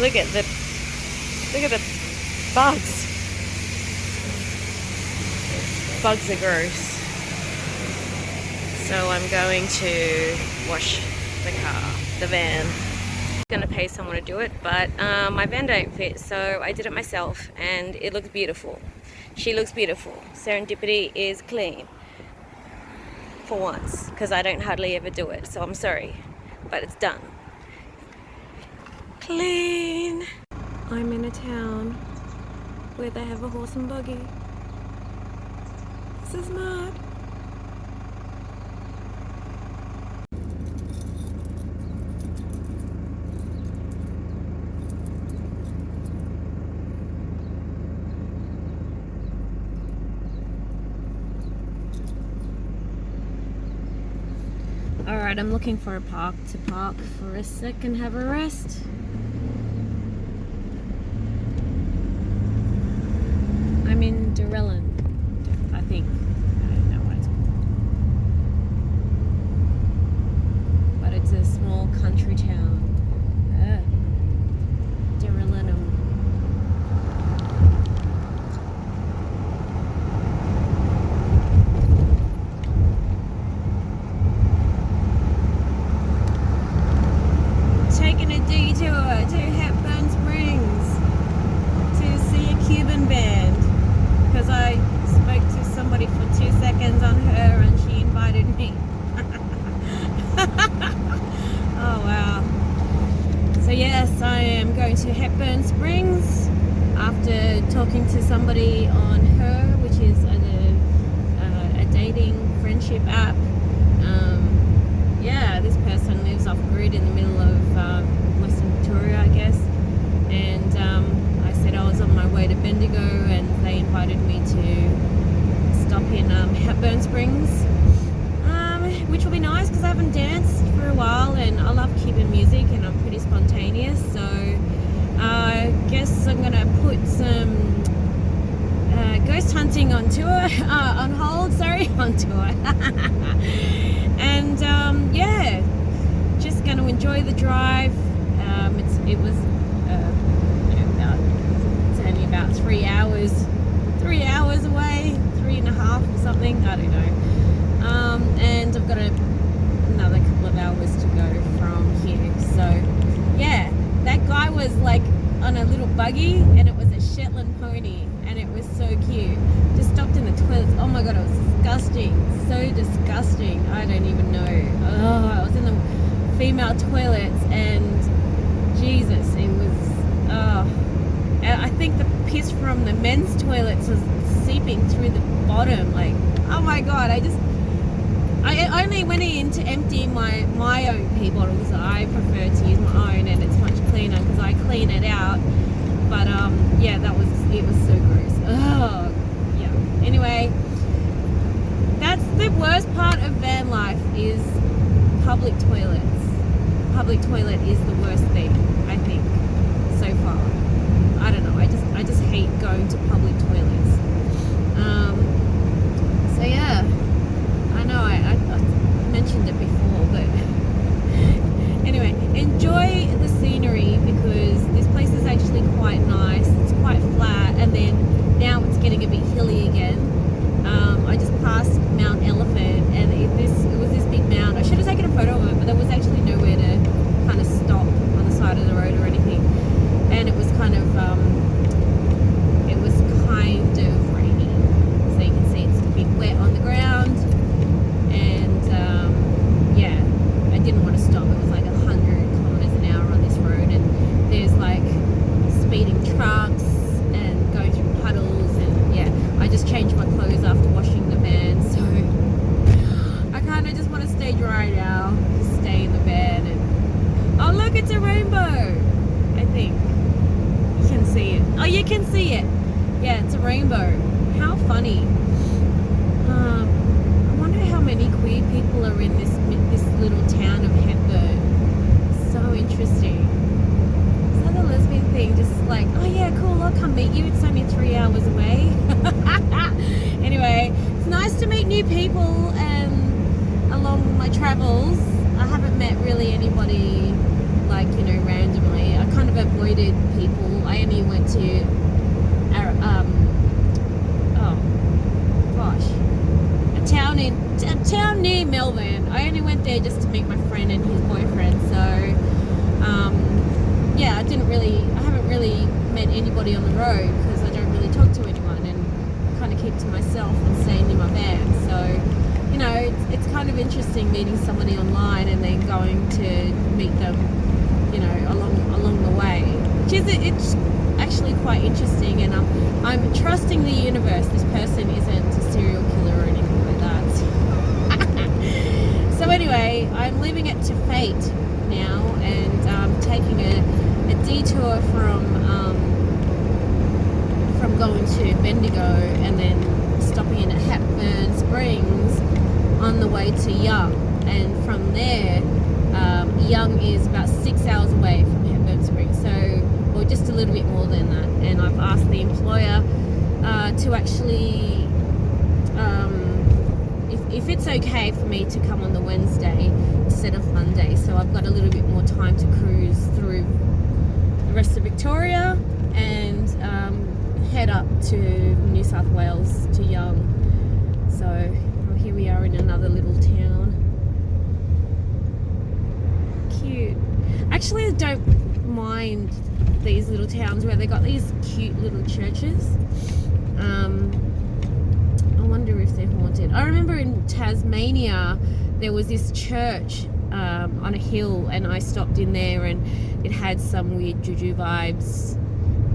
look at the bugs. Bugs are gross. So I'm going to wash the car, the van. I'm gonna pay someone to do it, but my van don't fit, so I did it myself, and it looks beautiful. She looks beautiful. Serendipity is clean. For once, because I don't hardly ever do it, so I'm sorry, but it's done. Clean. I'm in a town where they have a horse and buggy. This is mad. Alright, I'm looking for a park to park for a sec and have a rest. I'm in Durellan, I think. I don't know what it's called. But it's a small country town. Durellanum. Taking a detour to Hepburn Springs to see a Cuban band, because I spoke to somebody for 2 seconds on her and she invited me. Oh wow. So yes, I am going to Hepburn Springs after talking to somebody on her, which is a dating friendship app. Yeah, this person lives off grid in the middle of Western Victoria, I guess. And I said I was on my way to Bendigo, and they invited me to stop in Hepburn Springs, which will be nice because I haven't danced for a while, and I love Cuban music, and I'm pretty spontaneous. So I guess I'm gonna put some ghost hunting on tour, on hold. Sorry, on tour. And yeah, just going to enjoy the drive. It was it's only about 3 hours away, 3.5 or something, I don't know. And I've got another couple of hours to go from here. So yeah, that guy was like on a little buggy, and it was a Shetland pony, and it was so cute. Just stopped in the toilets. Oh my god, it was disgusting. So disgusting. I don't even know. Oh, I was in the female toilets, and Jesus, it was I think the piss from the men's toilets was seeping through the bottom. Like, oh my god, I only went in to empty my own pee bottles. I prefer to use my own, and it's much cleaner because I clean it out. But yeah, it was so gross. Oh yeah. Anyway, that's the worst part of van life, is public toilets. Public toilet is the worst thing, I think, so far. I don't know. I just hate going to public toilets. So yeah, I know I mentioned it before, but anyway, enjoy the scenery, because this place is actually quite nice. It's quite flat, and then now it's getting a bit hilly again. I just passed Mount Elephant, and it was this big mound. I should have taken a photo of it, but there was actually nowhere to kind of stop on the side of the road or anything. And it was kind of rainy, so you can see it's a bit wet on the ground. And yeah, I didn't want to stop. It was like 100 kilometers an hour on this road, and there's like speeding trucks and going through puddles, and yeah, I just changed my clothes after washing the van, so I kind of just want to stay dry now, just stay in the van. And oh look, it's a rainbow, I think. You can see it. Oh, you can see it. Yeah, it's a rainbow. How funny. I wonder how many queer people are in this little town of Hepburn. So interesting. Is that a lesbian thing? Just like, oh yeah, cool, I'll come meet you. It's only 3 hours away. Anyway, it's nice to meet new people along my travels. I haven't met really anybody like, you know, randomly. I kind of avoided people. I only went to a town near Melbourne. I only went there just to meet my friend and his boyfriend. So yeah, I haven't really met anybody on the road because I don't really talk to anyone, and kind of keep to myself and stay in my van. So, you know, it's kind of interesting meeting somebody online and then going to meet them, you know, along the way, which is it's actually quite interesting. And I'm trusting the universe. This person isn't a serial killer or anything like that. So anyway, I'm leaving it to fate now, and taking a detour from going to Bendigo and then stopping in at Hepburn Springs on the way to Young, and from there Young is about 6 hours away from Hepburn Springs, so, or just a little bit more than that. And I've asked the employer to actually if it's okay for me to come on the Wednesday instead of Monday, so I've got a little bit more time to cruise through the rest of Victoria and head up to New South Wales to Young. So here we are in another little town. Cute. Actually, I don't mind these little towns where they got these cute little churches. I wonder if they're haunted. I remember in Tasmania there was this church on a hill, and I stopped in there and it had some weird juju vibes.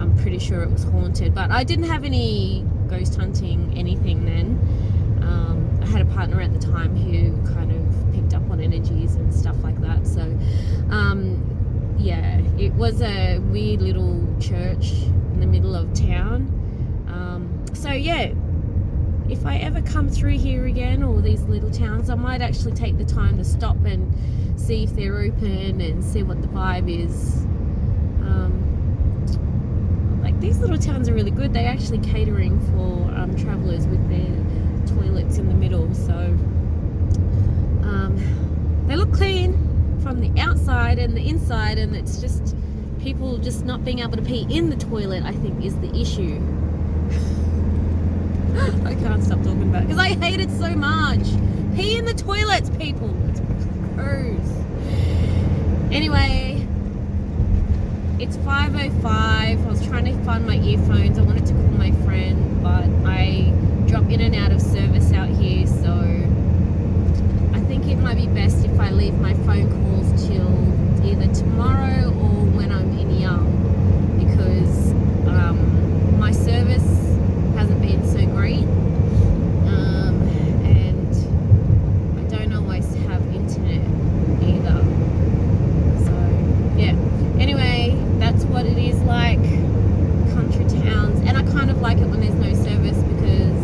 I'm pretty sure it was haunted, but I didn't have any ghost hunting anything then. I had a partner at the time who kind of picked up on energies and stuff like that. So yeah, it was a weird little church in the middle of town. So yeah, if I ever come through here again, or these little towns, I might actually take the time to stop and see if they're open and see what the vibe is. Like, these little towns are really good. They're actually catering for travellers with their toilets in the middle. So they look clean from the outside and the inside, and it's just people just not being able to pee in the toilet, I think, is the issue. I can't stop talking about it because I hate it so much. Pee in the toilets, people. It's gross. Anyway, it's 5:05. I was trying to find my earphones. I wanted to call my friend, but I drop in and out of service out here, so I think it might be best if I leave my phone calls till either tomorrow or when I'm in Young, because my service hasn't been so great, and I don't always have internet either. So yeah, anyway, that's what it is like, country towns. And I kind of like it when there's no service, because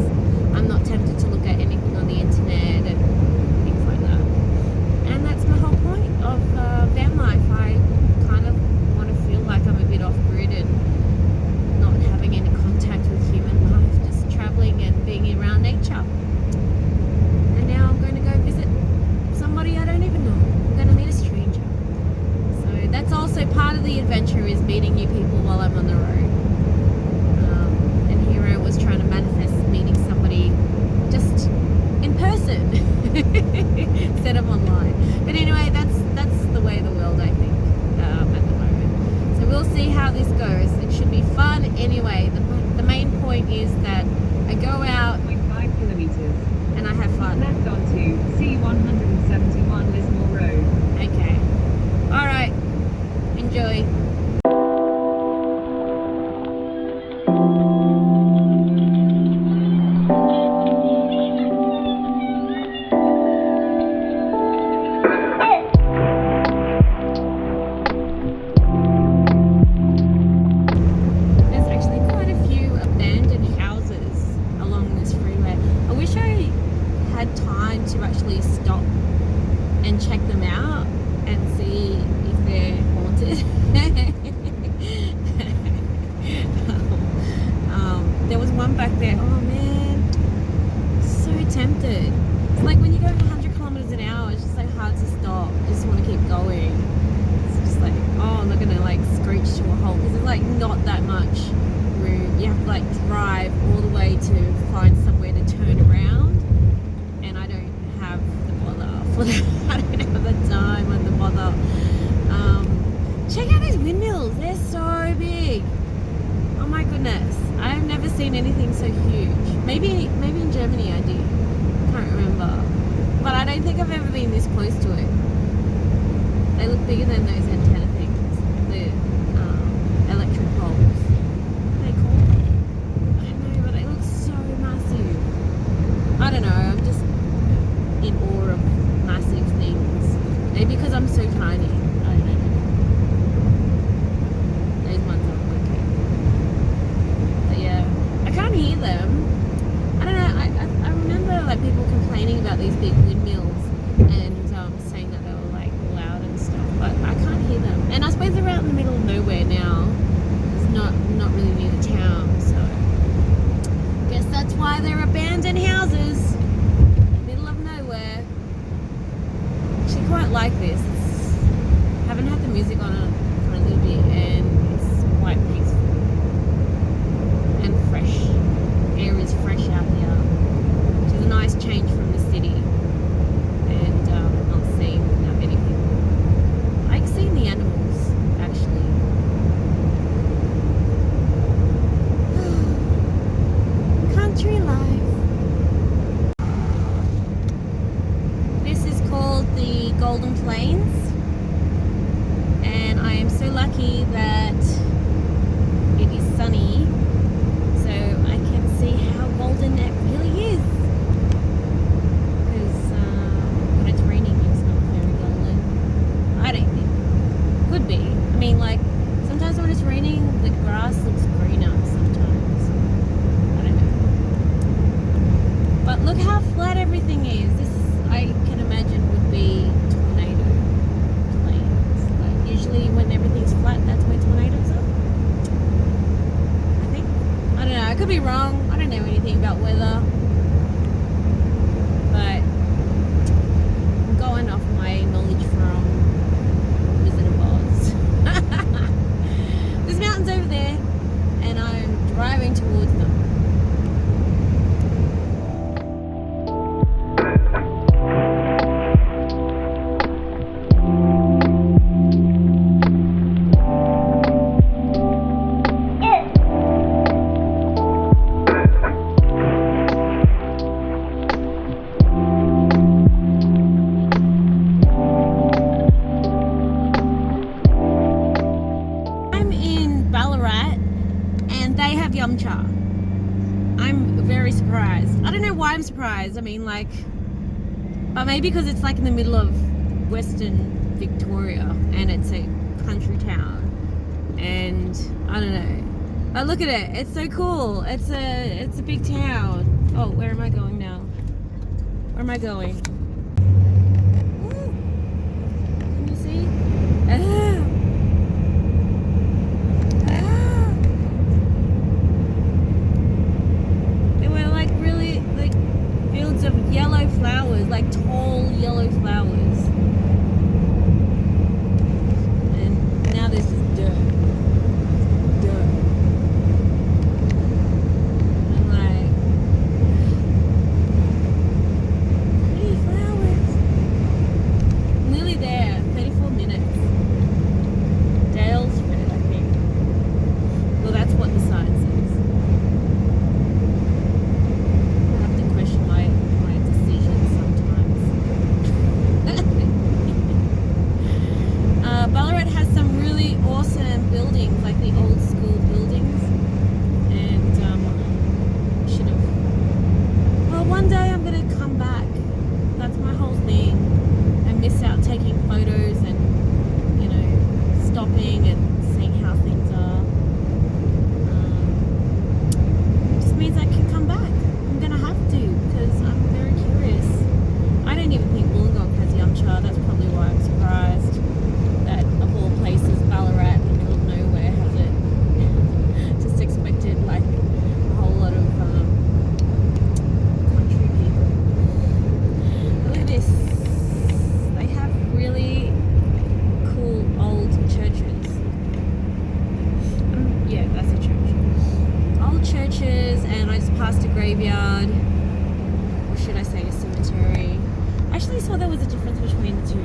I'm not tempted to look at anything on the internet and things like that. And that's my whole point of van life. I kind of want to feel like I'm a bit off grid and not having any contact with human life, just traveling and being around nature. And now I'm going to go visit somebody I don't even know. I'm going to meet a stranger. So that's also part of the adventure, is meeting new people while I'm on the road. And here I was trying to manifest meeting somebody just in person instead of online. But anyway, that's the way of the world, I think, at the moment. So we'll see how this goes. It should be fun anyway. The main point is that I go out 5 kilometers and I have fun. left onto C171 Lismore Road. Okay. All right. Enjoy. There's actually quite a few abandoned houses along this freeway. I wish I had time to actually stop and check them out and see if they're haunted. There was one back there. Oh man, so tempted. It's like when you're going 100 kilometers an hour, it's just like hard to stop. You just want to keep going. It's just like I don't have the time or the bother. Check out these windmills. They're so big. Oh my goodness. I've never seen anything so huge. Maybe in Germany I did. Can't remember. But I don't think I've ever been this close to it. They look bigger than those antenna things. The electric poles. What are they called? I don't know, but they look so massive. I don't know. I'm just in awe of massive things. Maybe because I'm so tiny. I don't know. Those ones are okay. But yeah, I can't hear them. I don't know. I remember like people complaining about these big windmills and saying that they were like loud and stuff, but I can't hear them. And I suppose they're out in the middle of nowhere now. It's not really near the town, so guess that's why they're abandoned houses, middle of nowhere. Actually, quite like this. Haven't had the music on it for a little bit, and it's quite peaceful and fresh. Air is fresh out here, which is a nice change from the city. And not seeing that many people. I like seeing the animals, actually. Country life. This is called the Golden Plains, and I am so lucky that it is sunny, so I can see how golden it really is. Because when it's raining, it's not very golden. I don't think. Could be. I mean, like, sometimes when it's raining, the grass looks greener sometimes. I don't know. But look how flat everything is. This, I can imagine, would be tornado plains. Like, usually when everything's flat, that's where tornadoes are. I think. I don't know. I could be wrong. I don't know anything about weather. But I'm going off my knowledge from Wizard of Oz. There's mountains over there, and I'm driving towards them. I'm in Ballarat, and they have yum cha. I'm very surprised. I don't know why I'm surprised. I mean, like, but maybe because it's like in the middle of Western Victoria, and it's a country town, and I don't know. But look at it. It's so cool. It's a big town. Oh, where am I going now? Where am I going? Ooh. Can you see? Ah. There were like really like fields of yellow flowers, like tall yellow flowers. And now there's just dirt. I'm like, pretty flowers. actually saw there was a difference between the two.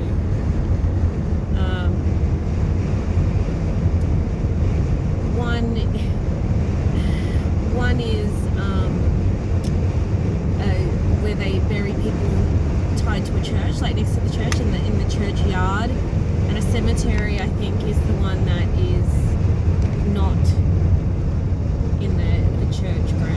One is where they bury people tied to a church, like next to the church in the churchyard, and a cemetery, I think, is the one that is not in the church ground.